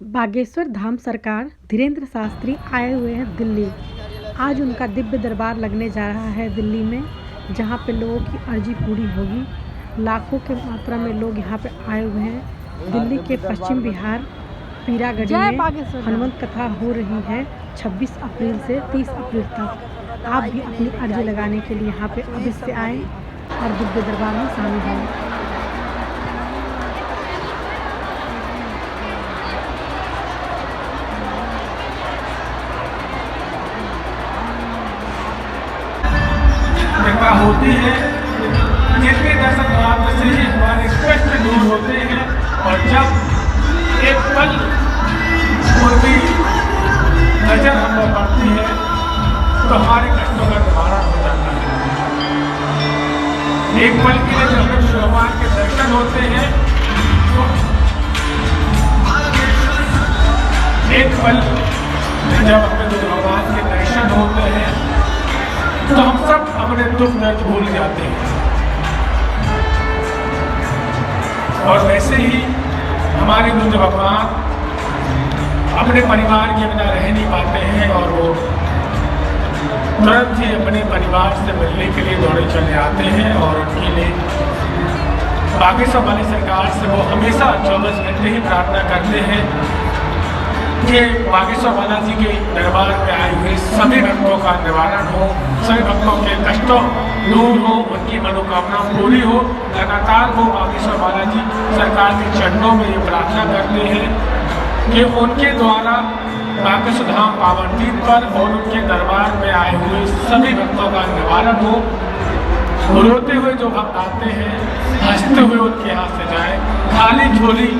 बागेश्वर धाम सरकार धीरेन्द्र शास्त्री आए हुए हैं दिल्ली। आज उनका दिव्य दरबार लगने जा रहा है दिल्ली में, जहां पे लोगों की अर्जी पूरी होगी। लाखों के मात्रा में लोग यहां पे आए हुए हैं। दिल्ली के पश्चिम बिहार पीरागढ़ी में हनुमंत कथा हो रही है 26 अप्रैल से 30 अप्रैल तक। आप भी अपनी अर्जी लगाने के लिए यहाँ पे अवश्य आएँ और दिव्य दरबार में शामिल हों। कृपा होती है जिनके दर्शन मात्र से ही हमारे कष्ट दूर होते हैं, और जब एक पल उनकी नजर हम पर पड़ती है तो हमारे कष्टों का निवारण हो जाता है। एक पल के लिए जब हमें भगवान के दर्शन होते हैं तो एक पल जब हमें भगवान के दर्शन होते हैं तो हम सब अपने दुख दर्द भूल जाते हैं। और वैसे ही हमारे बुद्ध भगवान अपने परिवार के बिना रह नहीं पाते हैं, और वो तुरंत ही अपने परिवार से मिलने के लिए दौड़े चले आते हैं। और उनके लिए बागेश्वर वाली सरकार से वो हमेशा 24 घंटे ही प्रार्थना करते हैं कि बागेश्वर बालाजी के दरबार में आए हुए सभी भक्तों का निवारण हो, सभी भक्तों के कष्टों दूर हो, उनकी मनोकामना पूरी हो। लगातार वो बागेश्वर बालाजी सरकार के चरणों में ये प्रार्थना करते हैं कि उनके द्वारा बागेश्वर धाम पावन तीर्थ पर और उनके दरबार में आए हुए सभी भक्तों का निवारण हो। रोते हुए जो भक्त आते हैं, हंसते हुए उनके यहाँ से जाए, खाली झोली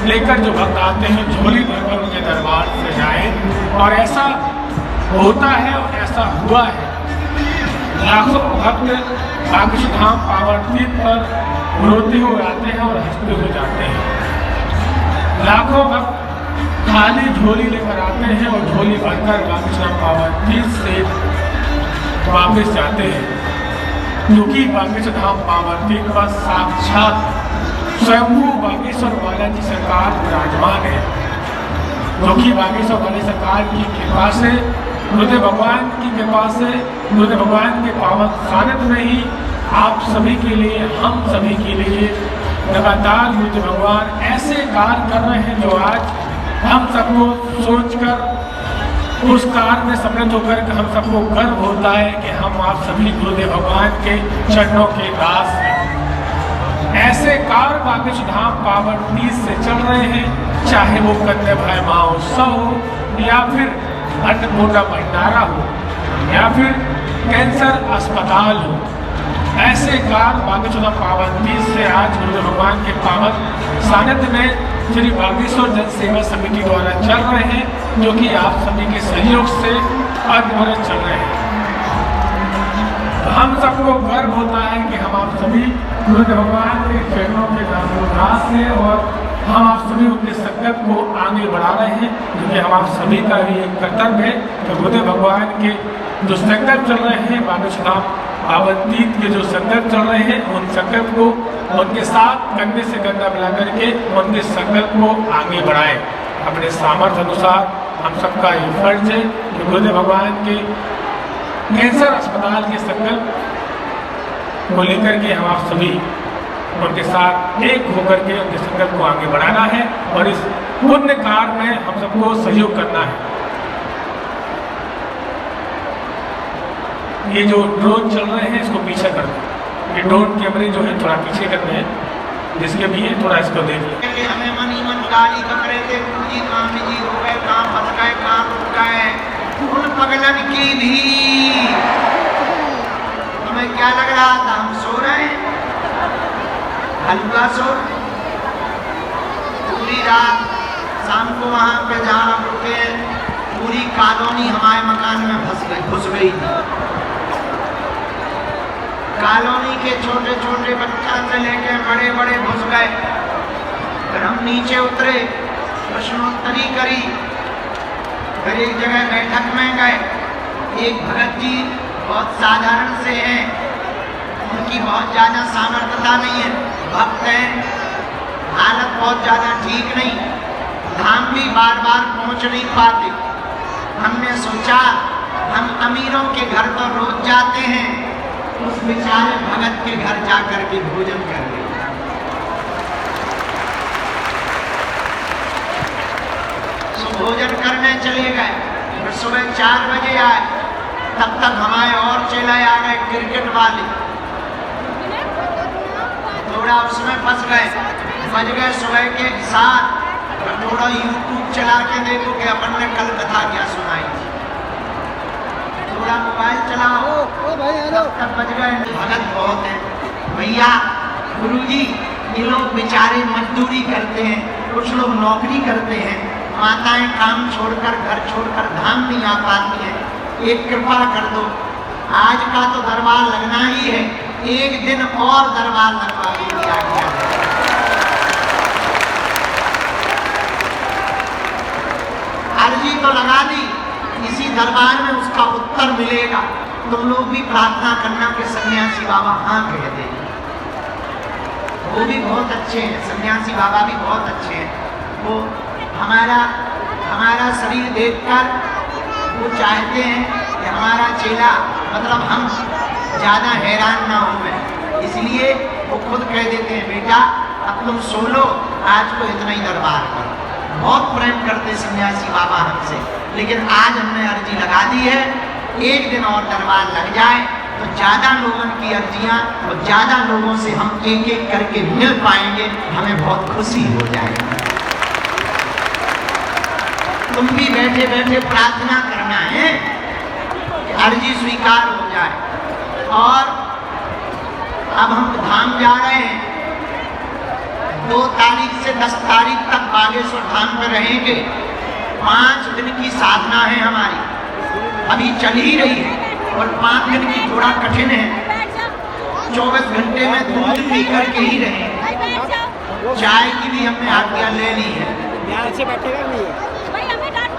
लेकर जो भक्त आते हैं झोली भरकर उनके दरबार से जाए। और ऐसा होता है और ऐसा हुआ है। लाखों भक्त बागेश्वर धाम पावन तीर्थ पर रोते हुए आते हैं और हंसते हुए जाते हैं। लाखों भक्त खाली झोली लेकर आते हैं और झोली भरकर बागेश्वर धाम पावन तीर्थ से वापस जाते हैं, क्योंकि बागेश्वर धाम पावन तीर्थ पर साक्षात स्वयंभू बागेश्वर बालाजी सरकार विराजमान है। क्योंकि बागेश्वर वाली सरकार की कृपा से, गुरुदेव भगवान की कृपा से, गुरुदेव भगवान के पावन सानिध्य में ही आप सभी के लिए, हम सभी के लिए लगातार गुरुदेव भगवान ऐसे कार्य कर रहे हैं जो आज हम सबको सोचकर उस कार्य में सम्मिलित होकर हम सबको गर्व होता है कि हम आप सभी गुरुदेव भगवान के चरणों के दास हैं। ऐसे कार्य बागेश्वर धाम पावन तीर्थ से चल रहे हैं, चाहे वो कन्या भाई महोत्सव हो, या फिर अन्नपूर्णा भंडारा हो, या फिर कैंसर अस्पताल हो। ऐसे कार्य बागेश्वर धाम पावन तीर्थ से आज गुरुदेव भगवान के पावन सानिध्य में श्री बागेश्वर जन सेवा समिति द्वारा चल रहे हैं, जो कि आप सभी के सहयोग से अनवरत चल रहे हैं। हम सबको गर्व होता है कि हम आप सभी गुरुदेव भगवान के चरणों के दास हैं, और हम आप सभी उनके संकल्प को आगे बढ़ा रहे हैं, क्योंकि हम आप सभी का भी एक कर्तव्य है कि गुरुदेव भगवान के जो संकल्प चल रहे हैं, बागेश्वर धाम पावन तीर्थ के जो संकल्प चल रहे हैं, उन संकल्प को उनके साथ कंधे से कंधा मिला करके उनके संकल्प को आगे बढ़ाएं। अपने सामर्थ्य अनुसार हम सबका ये फर्ज है कि गुरुदेव भगवान के कैंसर अस्पताल के संकल्प को लेकर के हम आप सभी उनके साथ एक होकर के उनके संकल्प को आगे बढ़ाना है, और इस पुण्य कार्य में हम सबको सहयोग करना है। ये जो ड्रोन चल रहे हैं इसको पीछे कर दो। ये ड्रोन कैमरे जो है थोड़ा पीछे करने हैं, जिसके भी है थोड़ा इसको देख लीजिए। हमें मनी मन गाली पकड़े थे, पूजी काम निजी हो गए, काम फंस गए, काम रुक गए, उन पगलन की भी हमें क्या लग रहा था, हम सो रहे हैं, हल्का सो। पूरी रात शाम को वहाँ पे जहाँ हम रुके, पूरी कॉलोनी हमारे मकान में घुस गई थी। कॉलोनी के छोटे छोटे बच्चा से लेके बड़े बड़े घुस गए। फिर हम नीचे उतरे, प्रश्नोत्तरी करी, फिर एक जगह बैठक में गए। एक भगत जी बहुत साधारण से हैं, उनकी बहुत ज़्यादा सामर्थ्यता नहीं है, भक्त हैं, हालत बहुत ज़्यादा ठीक नहीं, धाम भी बार बार पहुंच नहीं पाते। हमने सोचा हम अमीरों के घर तो रोज जाते हैं, उस बेचारे भगत के घर जाकर के भोजन कर ले। तो भोजन करने चले गए, फिर सुबह 4 बजे आए, तब तक हमारे और चेला आ गए क्रिकेट वाले, थोड़ा उसमें फंस गए, बज गए सुबह के 7। थोड़ा यूट्यूब चला के देखो कि अपन ने कल कथा क्या सुनाई थी, थोड़ा मोबाइल चलाओ, तब बज गए। भगत बहुत है भैया, गुरुजी ये लोग बेचारे मजदूरी करते हैं, कुछ लोग नौकरी करते हैं, माताएं काम छोड़कर घर छोड़कर धाम नहीं आ पाती हैं, एक कृपा कर दो, आज का तो दरबार लगना ही है, एक दिन और दरबार लगवा दिया गया है। अर्जी तो लगा दी, इसी दरबार में उसका उत्तर मिलेगा। तुम लोग भी प्रार्थना करना कि सन्यासी बाबा हाँ कह दे। वो भी बहुत अच्छे हैं, सन्यासी बाबा भी बहुत अच्छे हैं। वो हमारा शरीर देखकर वो चाहते हैं कि हमारा चेला मतलब हम ज़्यादा हैरान ना हो, इसलिए वो खुद कह देते हैं बेटा अब तुम सो लो, आज को इतना ही दरबार करो। बहुत प्रेम करते सन्यासी बाबा हमसे, लेकिन आज हमने अर्जी लगा दी है, एक दिन और दरबार लग जाए तो ज़्यादा लोगों की अर्जियाँ और ज़्यादा लोगों से हम एक एक करके मिल पाएंगे, हमें बहुत खुशी हो जाएगी। तुम भी बैठे बैठे प्रार्थना करना है कि अर्जी स्वीकार हो जाए। और अब हम धाम जा रहे हैं, 2 तारीख से 10 तारीख तक बागेश्वर धाम में रहेंगे। 5 दिन की साधना है हमारी, अभी चल ही रही है, और 5 दिन की थोड़ा कठिन है। 24 घंटे में दूध पी करके ही रहेंगे, चाय की भी हमने आज्ञा ले ली है,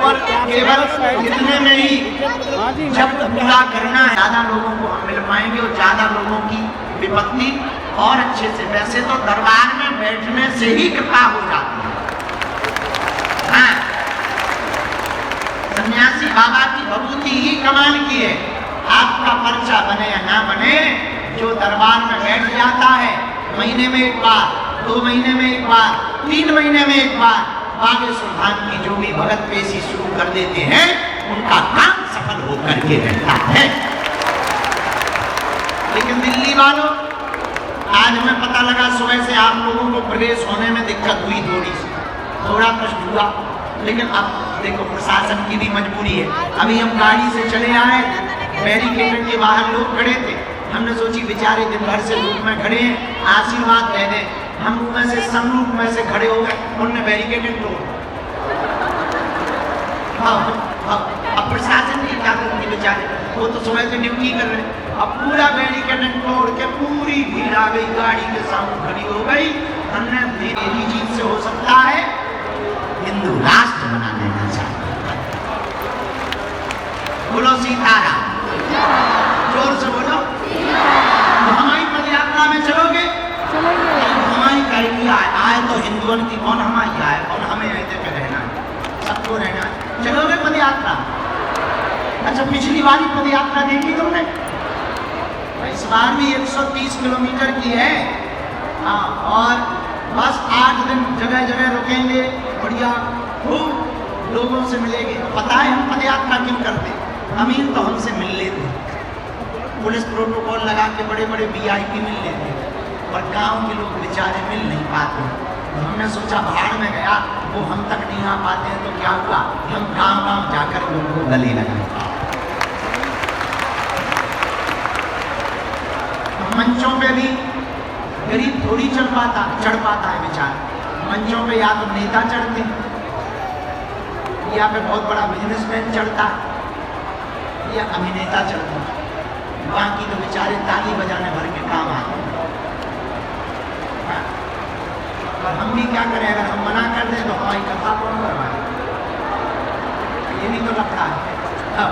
और केवल इतने में ही जब पूरा करना है, ज़्यादा लोगों को हम मिल पाएंगे और ज़्यादा लोगों की विपत्ति और अच्छे से। वैसे तो दरबार में बैठने से ही कृपा हो जाती है। हाँ, सन्यासी बाबा की भभूति ही कमाल की है। आपका पर्चा बने या ना बने, जो दरबार में बैठ जाता है, महीने में एक बार, 2 महीने में एक बार, 3 महीने में एक बार बागेश्वर धाम की जो भी भगत पेशी शुरू कर देते हैं, उनका काम सफल होकर के रहता है। लेकिन दिल्ली वालों, आज हमें पता लगा सुबह से आप लोगों को प्रवेश होने में दिक्कत हुई, थोड़ा कष्ट हुआ, लेकिन अब देखो प्रशासन की भी मजबूरी है। अभी हम गाड़ी से चले आए, बैरिकेड के बाहर लोग खड़े थे, हमने सोची बेचारे दिन भर से धूप में खड़े हैं, आशीर्वाद दे दें। हम में से सनरूफ में से खड़े हो गए, उन्होंने बैरिकेड तोड़। अब प्रशासन की क्या करेंगे बेचारे, वो तो सुबह से ड्यूटी कर रहे हैं। अब पूरा बैरिकेड तोड़ के पूरी भीड़ आ गई, गाड़ी के सामने खड़ी हो गई। हमने मेरी जीत से हो सकता है हिंदू राष्ट्र बना देना चाहिए। बोलो सीताराम, जोर से बोलो। हमारी पद यात्रा में चलोगे? हमारी गाड़ियाँ आए तो हिंदुओं की कौन हमारी आए, और हमें ऐसे पे रहना है, सबको रहना है। चलोगे पद यात्रा? अच्छा, पिछली बारी पद यात्रा देखी तुमने? इस बार भी 130 किलोमीटर की है। हाँ, और बस 8 दिन जगह जगह रुकेंगे, बढ़िया खूब लोगों से मिलेंगे। पता है हम पद यात्रा क्यों करते? अमीर तो हमसे मिल लेते, पुलिस प्रोटोकॉल लगा के बड़े बड़े VIP मिल लेते, और गांव के लोग बेचारे मिल नहीं पाते। हमने सोचा भाड़ में गया, वो हम तक नहीं आ पाते हैं, तो क्या हुआ, हम गांव-गांव जाकर उनको गले लगाए। मंचों पे भी गरीब थोड़ी चढ़ पाता है बेचारा। मंचों पे या तो नेता चढ़ते हैं, या फिर बहुत बड़ा बिजनेसमैन चढ़ता है, या अभिनेता चढ़ता है, बाकी तो बेचारे ताली बजाने भर के काम आते हैं। और हम भी क्या करें, अगर हम मना कर दें तो हमारी कथा कौन करवाए? ये भी तो लफड़ा है। अब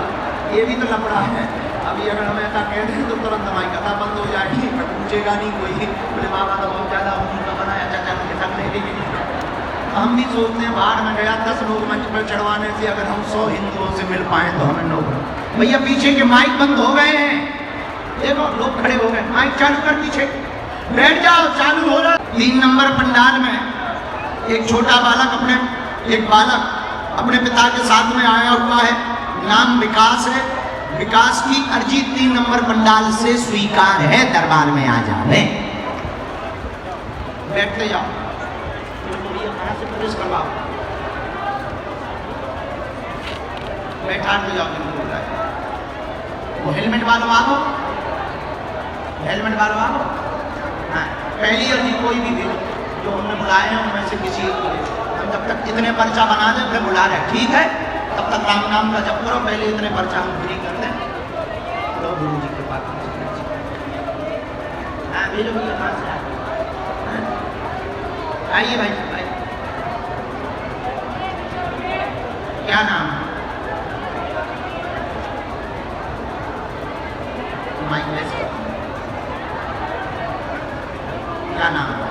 ये भी तो लफड़ा है। अभी अगर हम ऐसा कह दें तो तुरंत हमारी कथा बंद हो जाएगी, पूछेगा नहीं कोई, बोले बाबा तो बहुत ज़्यादा उन्होंने बनाया, चाचा के साथ ले लेंगे। हम भी सोचते हैं बाहर में गया 10 लोग मंच पर चढ़वाने से अगर हम 100 हिंदुओं से मिल पाए तो हमें नौकरी। भैया पीछे के माइक बंद हो गए हैं, देखो लोग खड़े हो गए, माइक चालू कर पीछे, बैठ जाओ, चालू हो रहा। 3 नंबर पंडाल में एक छोटा बालक अपने पिता के साथ में आया हुआ है, नाम विकास है। विकास की अर्जी 3 नंबर पंडाल से स्वीकार है, दरबार में आ जावे। बैठते जाओ, से प्रवेश करवाओ, बैठा के जाओ। वो हेलमेट वालों आओ, हेलमेट वालों आओ। हाँ, पहली अर्जी कोई भी दे जो हमने बुलाए हैं उनमें से किसी एक को दे। हम जब तक इतने पर्चा बना दें फिर बुला रहे, ठीक है, तब तक राम नाम का जप करो, पहले इतने पर्चा हम फ्री कर दें। लो गुरु जी के पास। हाँ भेजो भैया, कहाँ से आइए भाई, आइए। क्या नाम है? माइक क्या नाम है?